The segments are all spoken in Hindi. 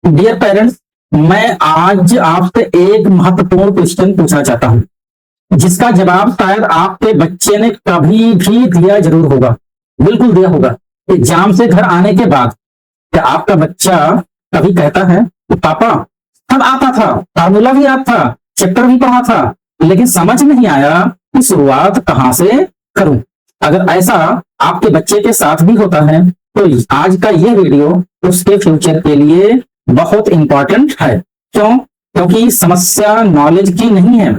डियर पेरेंट्स, मैं आज आपसे एक महत्वपूर्ण क्वेश्चन पूछना चाहता हूं जिसका जवाब शायद आपके बच्चे ने कभी भी दिया जरूर होगा, बिल्कुल दिया होगा। एग्जाम से घर आने के बाद क्या आपका बच्चा कभी कहता है कि पापा सब आता था, फार्मूला भी आता था, चैप्टर भी पढ़ा था, लेकिन समझ नहीं आया कि शुरुआत कहां से करूं? अगर ऐसा आपके बच्चे के साथ भी होता है तो आज का ये वीडियो उसके फ्यूचर के लिए बहुत इंपॉर्टेंट है। क्यों? क्योंकि समस्या नॉलेज की नहीं है,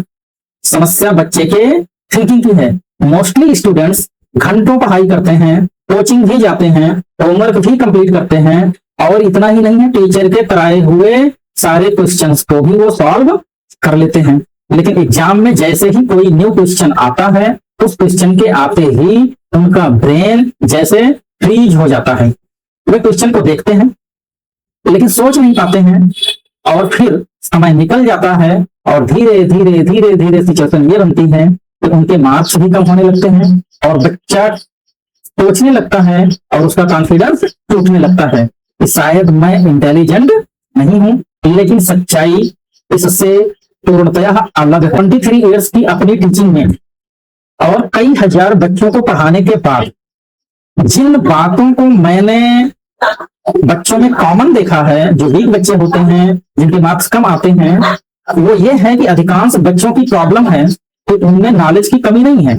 समस्या बच्चे के थिंकिंग की है। मोस्टली स्टूडेंट्स घंटों पढ़ाई करते हैं, कोचिंग भी जाते हैं, होमवर्क भी कंप्लीट करते हैं, और इतना ही नहीं है, टीचर के कराए हुए सारे क्वेश्चंस को भी वो सॉल्व कर लेते हैं। लेकिन एग्जाम में जैसे ही कोई न्यू क्वेश्चन आता है, उस क्वेश्चन के आते ही उनका ब्रेन जैसे फ्रीज हो जाता है। वे क्वेश्चन को देखते हैं लेकिन सोच नहीं पाते हैं, और फिर समय निकल जाता है और धीरे धीरे धीरे धीरे सिचुएशन ये बनती है कि उनके मार्क्स भी कम होने लगते हैं और बच्चा सोचने लगता है और उसका कॉन्फिडेंस टूटने लगता है कि शायद मैं इंटेलिजेंट नहीं हूं। लेकिन सच्चाई इससे पूर्णतः अलग है। 23 इयर्स की अपनी टीचिंग में और कई हजार बच्चों को पढ़ाने के बाद जिन बातों को मैंने बच्चों में कॉमन देखा है, जो वीक बच्चे होते हैं, जिनके मार्क्स कम आते हैं, वो ये है कि अधिकांश बच्चों की प्रॉब्लम है कि उनमें नॉलेज की कमी नहीं है,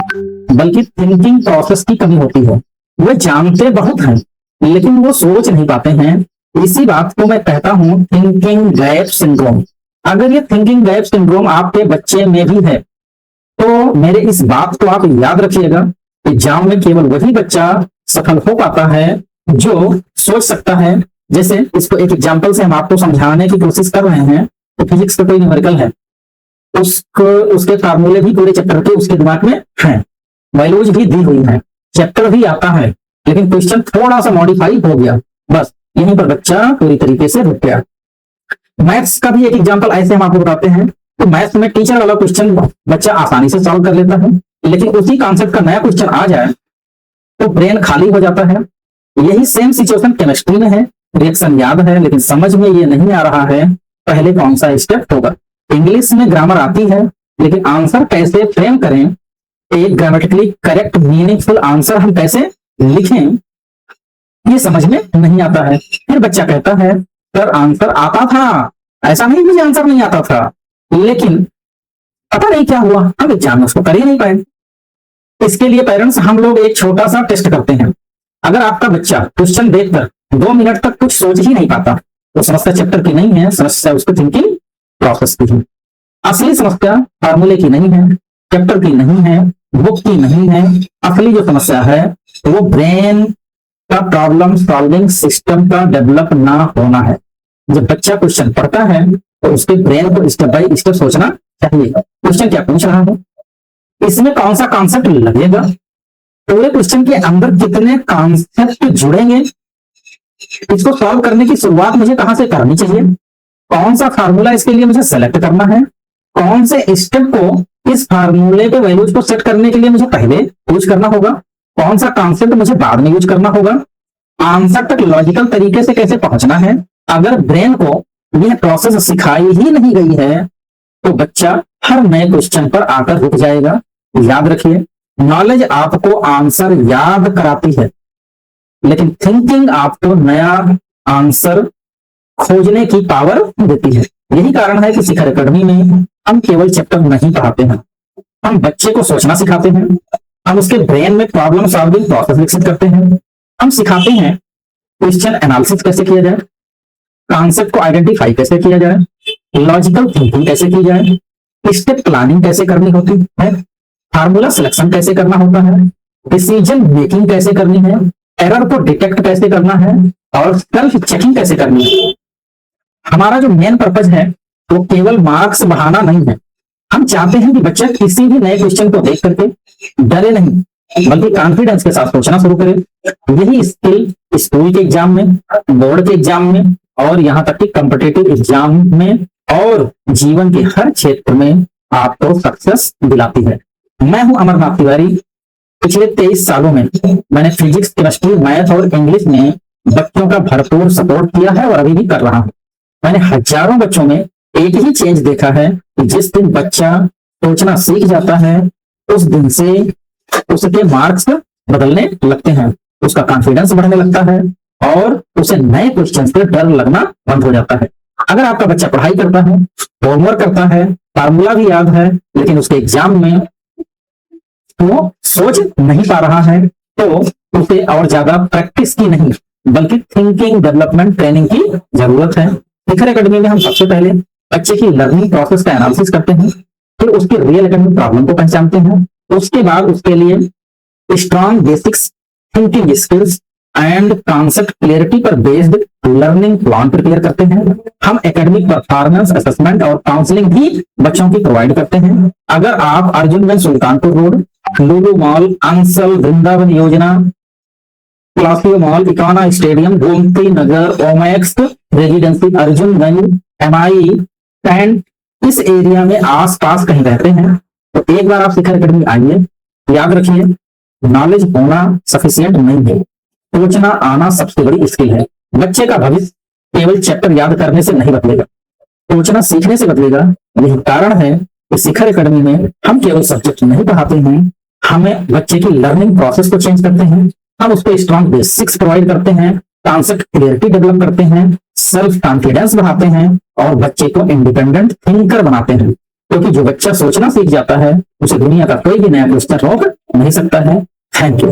बल्कि थिंकिंग प्रोसेस की कमी होती है। वे जानते बहुत हैं लेकिन वो सोच नहीं पाते हैं। इसी बात को मैं कहता हूं थिंकिंग गैप सिंड्रोम। अगर ये थिंकिंग गैप सिंड्रोम आपके बच्चे में भी है तो मेरे इस बात को आप याद रखिएगा। एग्जाम में केवल वही बच्चा सफल हो पाता है जो सोच सकता है। जैसे इसको एक एग्जांपल से हम आपको समझाने की कोशिश कर रहे हैं। तो फिजिक्स का कोई न्यूमेरिकल है, उसको उसके फार्मूले भी पूरे चैप्टर के उसके दिमाग में हैं, वैल्यूज भी दी हुई है, चैप्टर भी आता है, लेकिन क्वेश्चन थोड़ा सा मॉडिफाई हो गया, बस यहीं पर बच्चा पूरी तरीके से रुक गया। मैथ्स का भी एक एग्जाम्पल ऐसे हम आपको बताते हैं। तो मैथ्स में टीचर वाला क्वेश्चन बच्चा आसानी से सॉल्व कर लेता है, लेकिन उसी कॉन्सेप्ट का नया क्वेश्चन आ जाए तो ब्रेन खाली हो जाता है। यही सेम सिचुएशन केमिस्ट्री में है। रिएक्शन याद है लेकिन समझ में ये नहीं आ रहा है पहले कौन सा स्टेप होगा। इंग्लिश में ग्रामर आती है लेकिन आंसर कैसे फ्रेम करें, एक ग्रामेटिकली करेक्ट मीनिंगफुल आंसर हम कैसे लिखें, ये समझ में नहीं आता है। फिर बच्चा कहता है सर आंसर आता था, ऐसा नहीं मुझे आंसर नहीं आता था, लेकिन पता नहीं क्या हुआ, हम एग्जाम में उसको कर ही नहीं पाए। इसके लिए पेरेंट्स हम लोग एक छोटा सा टेस्ट करते हैं। अगर आपका बच्चा क्वेश्चन देखकर 2 मिनट तक कुछ सोच ही नहीं पाता तो समस्या चैप्टर की नहीं है, समस्या उसकी थिंकिंग प्रोसेस की है। असली समस्या फार्मूले की नहीं है, चैप्टर की नहीं है, बुक की नहीं है। असली जो समस्या है वो ब्रेन का प्रॉब्लम सॉल्विंग सिस्टम का डेवलप ना होना है। जब बच्चा क्वेश्चन पढ़ता है तो उसके ब्रेन को स्टेप बाय स्टेप सोचना चाहिए। क्वेश्चन क्या पूछ रहा है, इसमें कौन सा कॉन्सेप्ट लगेगा, पूरे क्वेश्चन के अंदर कितने कॉन्सेप्ट जुड़ेंगे, इसको सॉल्व करने की शुरुआत मुझे कहां से करनी चाहिए, कौन सा फार्मूला इसके लिए मुझे सेलेक्ट करना है, कौन से स्टेप को इस फार्मूले के वैल्यूज को सेट करने के लिए मुझे पहले यूज करना होगा, कौन सा कॉन्सेप्ट मुझे बाद में यूज करना होगा, आंसर तक लॉजिकल तरीके से कैसे पहुंचना है। अगर ब्रेन को यह प्रोसेस सिखाई ही नहीं गई है तो बच्चा हर नए क्वेश्चन पर आकर रुक जाएगा। याद रखिए, नॉलेज आपको आंसर याद कराती है लेकिन थिंकिंग आपको नया आंसर खोजने की पावर देती है। यही कारण है कि शिखर एकेडमी में हम केवल चैप्टर नहीं पढ़ाते हैं, हम बच्चे को सोचना सिखाते हैं, हम उसके ब्रेन में प्रॉब्लम सॉल्विंग प्रोसेस विकसित करते हैं, हम सिखाते हैं क्वेश्चन एनालिसिस कैसे किया जाए, कॉन्सेप्ट को आइडेंटिफाई कैसे किया जाए, लॉजिकल थिंकिंग कैसे की जाए, स्टेप प्लानिंग कैसे करनी होती है, फार्मूला सिलेक्शन कैसे करना होता है, डिसीजन मेकिंग कैसे करनी है, एरर को डिटेक्ट कैसे करना है, और सेल्फ चेकिंग कैसे करनी है। हमारा जो मेन पर्पज है वो केवल मार्क्स बढ़ाना नहीं है। हम चाहते हैं कि बच्चा किसी भी नए क्वेश्चन को देख करके डरे नहीं बल्कि कॉन्फिडेंस के साथ सोचना शुरू करे। यही स्किल स्कूल के एग्जाम में, बोर्ड के एग्जाम में, और यहाँ तक कि कॉम्पिटिटिव एग्जाम में और जीवन के हर क्षेत्र में आपको सक्सेस दिलाती है। मैं हूं अमरनाथ तिवारी। पिछले 23 सालों में मैंने फिजिक्स, केमिस्ट्री, मैथ और इंग्लिश में बच्चों का भरपूर सपोर्ट किया है और अभी भी कर रहा हूं। मैंने हजारों बच्चों में एक ही चेंज देखा है कि जिस दिन बच्चा सोचना सीख जाता है उस दिन से उसके मार्क्स बदलने लगते हैं, उसका कॉन्फिडेंस बढ़ने लगता है और उसे नए क्वेश्चन पे डर लगना बंद हो जाता है। अगर आपका बच्चा पढ़ाई करता है, होमवर्क करता है, फार्मूला भी याद है, लेकिन उसके एग्जाम में वो सोच नहीं पा रहा है, तो उसे और ज्यादा प्रैक्टिस की नहीं बल्कि थिंकिंग डेवलपमेंट ट्रेनिंग की जरूरत है। शिखर एकेडमी में हम सबसे पहले बच्चे की लर्निंग प्रोसेस का एनालिसिस करते हैं, फिर उसके रियल एकेडमिक प्रॉब्लम को पहचानते हैं, उसके बाद उसके लिए strong basics, thinking skills and concept clarity पर बेस्ड लर्निंग प्लान प्रिपेयर करते हैं। हम एकेडमिक परफॉर्मेंस असेसमेंट और काउंसलिंग भी बच्चों की प्रोवाइड करते हैं। अगर आप अर्जुनगंज सुल्तानपुर रोड, लुलु मॉल, अंसल, वृंदावन योजना, Palassio mall, Ekana stadium, Gomti Nagar, Omaxe residency, Arjunganj, MI and इस एरिया में आसपास कहीं रहते हैं तो एक बार आप शिखर एकेडमी आइए। याद रखिए, नॉलेज होना सफिशिएंट नहीं है, सोचना आना सबसे बड़ी स्किल है। बच्चे का भविष्य केवल चैप्टर याद करने से नहीं बदलेगा, सोचना सीखने से बदलेगा। यही कारण है कि शिखर एकेडमी में हम केवल सब्जेक्ट नहीं पढ़ाते हैं, हमें बच्चे की लर्निंग प्रोसेस को चेंज करते हैं, हम उसको स्ट्रॉन्ग बेसिक्स प्रोवाइड करते हैं, कॉन्सेप्ट क्लियरिटी डेवलप करते हैं, सेल्फ कॉन्फिडेंस बढ़ाते हैं और बच्चे को इंडिपेंडेंट थिंकर बनाते हैं। क्योंकि जो बच्चा सोचना सीख जाता है उसे दुनिया का कोई भी नया क्वेश्चन रोक नहीं सकता है। Thank you.